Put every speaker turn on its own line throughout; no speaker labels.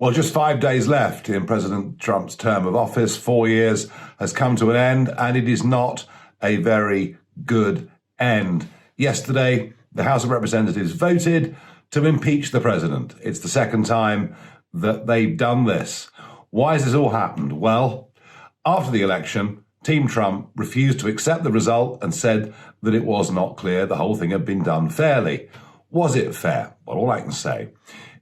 Well, just 5 days left in President Trump's term of office. 4 years has come to an end, and it is not a very good end. Yesterday, the House of Representatives voted to impeach the president. It's the second time that they've done this. Why has this all happened? Well, after the election, Team Trump refused to accept the result and said that it was not clear the whole thing had been done fairly. Was it fair? Well, all I can say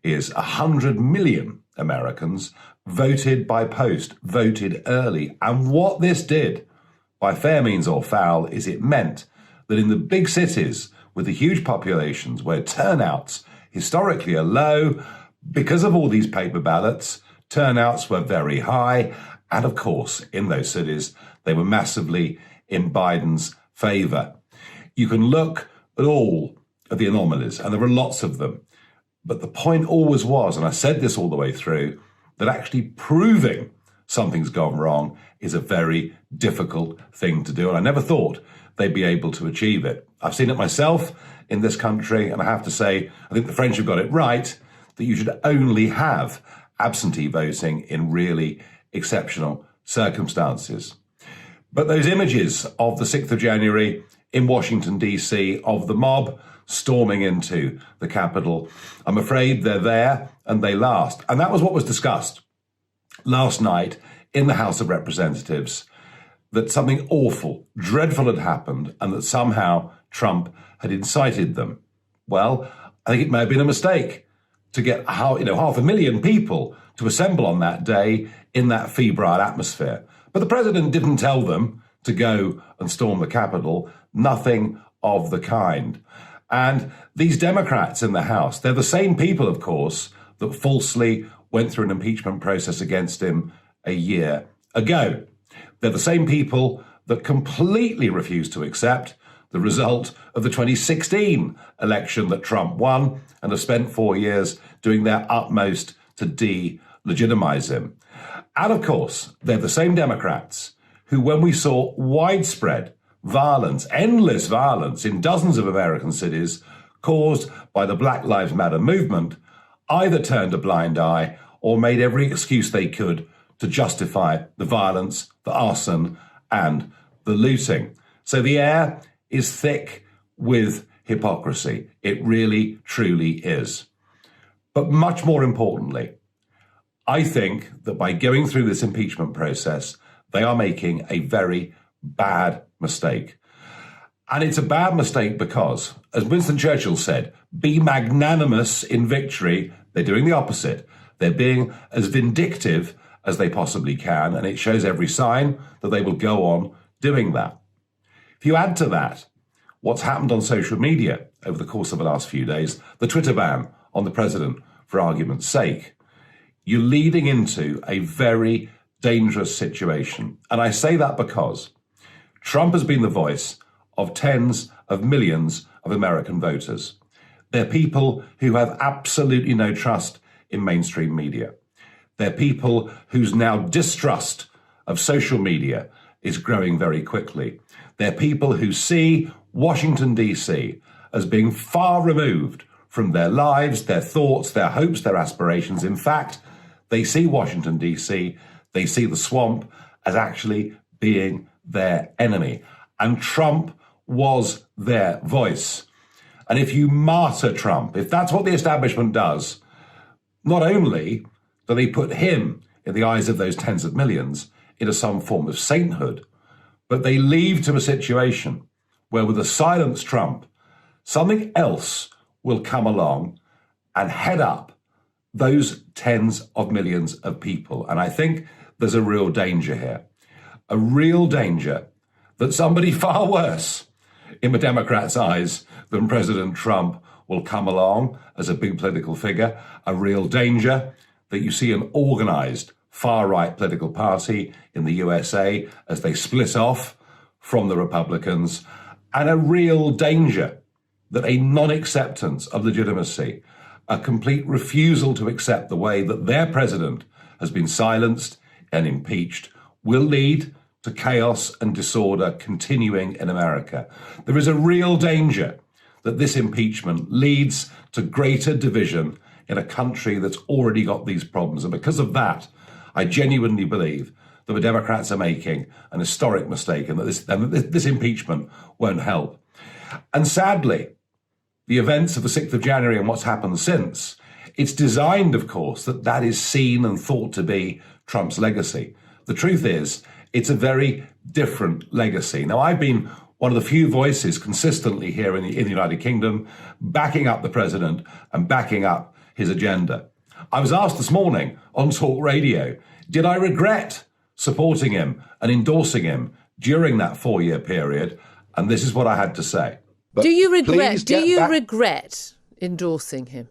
is 100 million Americans voted by post, voted early. And what this did, by fair means or foul, is it meant that in the big cities with the huge populations where turnouts historically are low, because of all these paper ballots, turnouts were very high. And of course, in those cities, they were massively in Biden's favor. You can look at all of the anomalies, and there are lots of them. But the point always was, and I said this all the way through, that actually proving something's gone wrong is a very difficult thing to do. And I never thought they'd be able to achieve it. I've seen it myself in this country, and I have to say, I think the French have got it right, that you should only have absentee voting in really exceptional circumstances. But those images of the 6th of January in Washington, D.C., of the mob storming into the Capitol, I'm afraid they're there and they last. And that was what was discussed last night in the House of Representatives, that something awful, dreadful had happened and that somehow Trump had incited them. Well, I think it may have been a mistake to get 500,000 people to assemble on that day in that febrile atmosphere. But the president didn't tell them to go and storm the Capitol, nothing of the kind. And these Democrats in the House, they're the same people, of course, that falsely went through an impeachment process against him a year ago. They're the same people that completely refused to accept the result of the 2016 election that Trump won and have spent 4 years doing their utmost to delegitimize him. And of course, they're the same Democrats who, when we saw widespread violence, endless violence in dozens of American cities caused by the Black Lives Matter movement, either turned a blind eye or made every excuse they could to justify the violence, the arson, and the looting. So the air is thick with hypocrisy. It really, truly is. But much more importantly, I think that by going through this impeachment process, they are making a very bad mistake. And it's a bad mistake because, as Winston Churchill said, be magnanimous in victory. They're doing the opposite. They're being as vindictive as they possibly can, and it shows every sign that they will go on doing that. If you add to that what's happened on social media over the course of the last few days, the Twitter ban on the president, for argument's sake, you're leading into a very dangerous situation. And I say that because Trump has been the voice of tens of millions of American voters. They're people who have absolutely no trust in mainstream media. They're people whose now distrust of social media is growing very quickly. They're people who see Washington, D.C. as being far removed from their lives, their thoughts, their hopes, their aspirations. In fact, they see Washington, D.C., they see the swamp as actually being their enemy. And Trump was their voice. And if you martyr Trump, if that's what the establishment does, not only do they put him, in the eyes of those tens of millions, into some form of sainthood, but they lead to a situation where, with a silenced Trump, something else will come along and head up those tens of millions of people. And I think there's a real danger here. A real danger that somebody far worse in the Democrats' eyes than President Trump will come along as a big political figure. A real danger that you see an organized far-right political party in the USA as they split off from the Republicans. And a real danger that a non-acceptance of legitimacy, a complete refusal to accept the way that their president has been silenced and impeached, will lead to chaos and disorder continuing in America. There is a real danger that this impeachment leads to greater division in a country that's already got these problems. And because of that, I genuinely believe that the Democrats are making an historic mistake and that this impeachment won't help. And sadly, the events of the 6th of January and what's happened since, it's designed, of course, that is seen and thought to be Trump's legacy. The truth is, it's a very different legacy. Now, I've been one of the few voices consistently here in the United Kingdom backing up the president and backing up his agenda. I was asked this morning on Talk Radio, did I regret supporting him and endorsing him during that 4-year period? And this is what I had to say.
But do you regret endorsing him?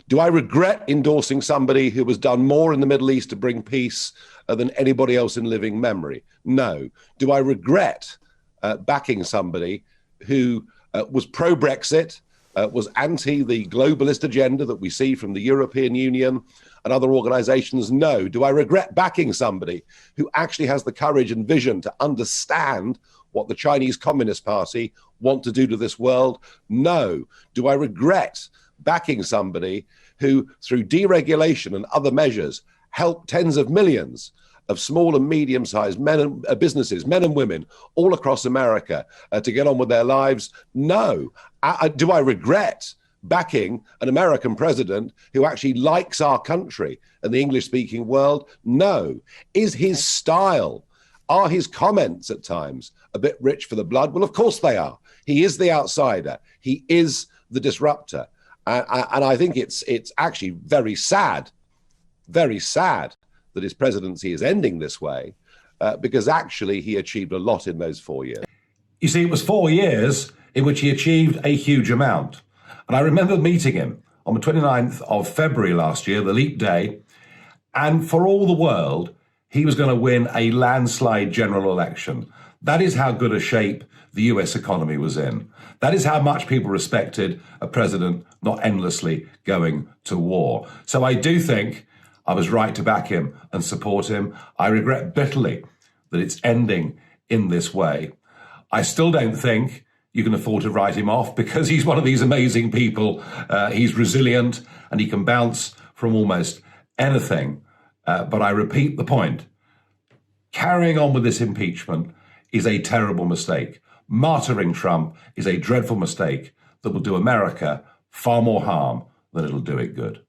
Do I regret endorsing somebody who has done more in the Middle East to bring peace than anybody else in living memory? No. Do I regret backing somebody who was pro-Brexit, was anti the globalist agenda that we see from the European Union and other organizations? No. Do I regret backing somebody who actually has the courage and vision to understand what the Chinese Communist Party want to do to this world? No. Do I regret backing somebody who, through deregulation and other measures, helped tens of millions of small and medium-sized businesses, men and women, all across America to get on with their lives? No. Do I regret backing an American president who actually likes our country and the English-speaking world? No. Is his style, are his comments at times a bit rich for the blood? Well, of course they are. He is the outsider. He is the disruptor. And I think it's actually very sad that his presidency is ending this way, because actually he achieved a lot in those 4 years.
You see, it was 4 years in which he achieved a huge amount. And I remember meeting him on the 29th of February last year, the leap day, and for all the world, he was going to win a landslide general election. That is how good a shape the US economy was in. That is how much people respected a president not endlessly going to war. So I do think I was right to back him and support him. I regret bitterly that it's ending in this way. I still don't think you can afford to write him off because he's one of these amazing people. He's resilient and he can bounce from almost anything. But I repeat the point. Carrying on with this impeachment is a terrible mistake. Martyring Trump is a dreadful mistake that will do America far more harm than it'll do it good.